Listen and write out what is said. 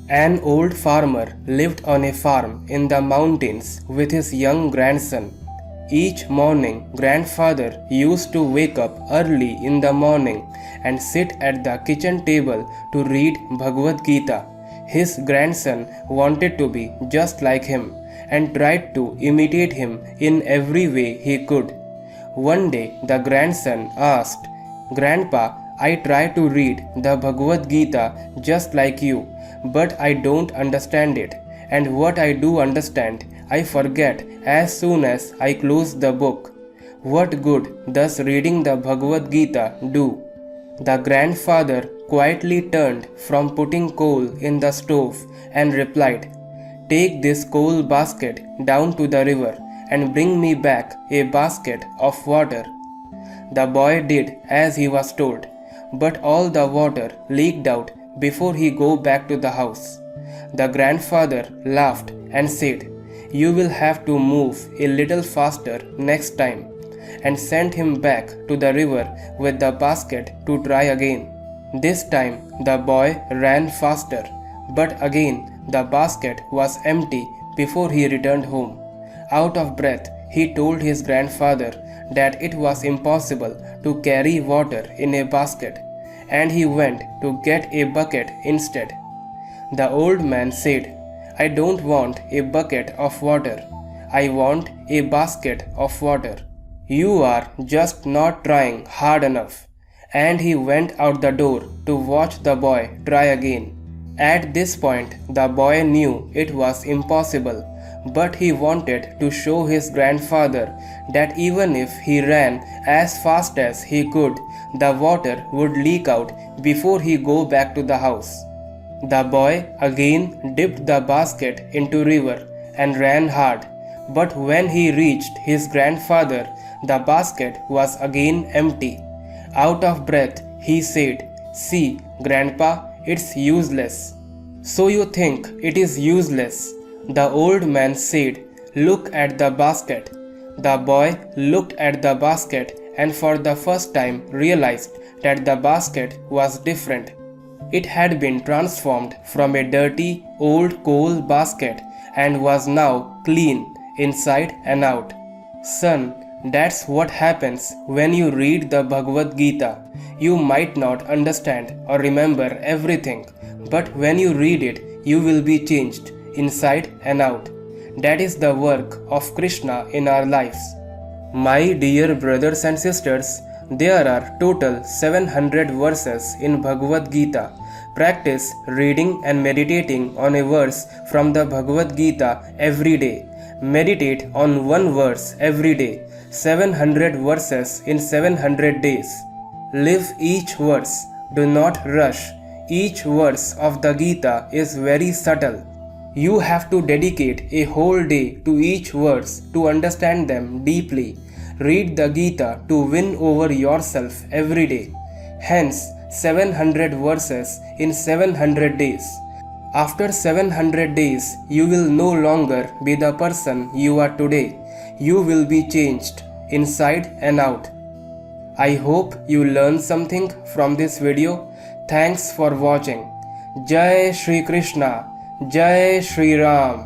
An old farmer lived on a farm in the mountains with his young grandson. Each morning, grandfather used to wake up early in the morning and sit at the kitchen table to read Bhagavad Gita. His grandson wanted to be just like him and tried to imitate him in every way he could. One day, the grandson asked, "Grandpa, I try to read the Bhagavad Gita just like you, but I don't understand it, and what I do understand, I forget as soon as I close the book. What good does reading the Bhagavad Gita do?" The grandfather quietly turned from putting coal in the stove and replied, "Take this coal basket down to the river and bring me back a basket of water." The boy did as he was told, but all the water leaked out before he go back to the house. The grandfather laughed and said, "You will have to move a little faster next time," and sent him back to the river with the basket to try again. This time the boy ran faster, but again the basket was empty before he returned home. Out of breath, he told his grandfather that it was impossible to carry water in a basket, and he went to get a bucket instead. The old man said, "I don't want a bucket of water. I want a basket of water. You are just not trying hard enough." And he went out the door to watch the boy try again. At this point, the boy knew it was impossible, but he wanted to show his grandfather that even if he ran as fast as he could, the water would leak out before he go back to the house. The boy again dipped the basket into river and ran hard, but when he reached his grandfather, the basket was again empty. Out of breath, he said, "See, Grandpa, it's useless." "So you think it is useless?" The old man said, "Look at the basket." The boy looked at the basket and for the first time realized that the basket was different. It had been transformed from a dirty old coal basket and was now clean inside and out. "Son, that's what happens when you read the Bhagavad Gita. You might not understand or remember everything, but when you read it, you will be changed inside and out. That is the work of Krishna in our lives." My dear brothers and sisters, there are total 700 verses in Bhagavad Gita. Practice reading and meditating on a verse from the Bhagavad Gita every day. Meditate on one verse every day. 700 verses in 700 days. Live each verse. Do not rush. Each verse of the Gita is very subtle. You have to dedicate a whole day to each verse to understand them deeply. Read the Gita to win over yourself every day. Hence, 700 verses in 700 days. After 700 days, you will no longer be the person you are today. You will be changed inside and out. I hope you learned something from this video. Thanks for watching. Jai Shri Krishna. Jai Shri Ram.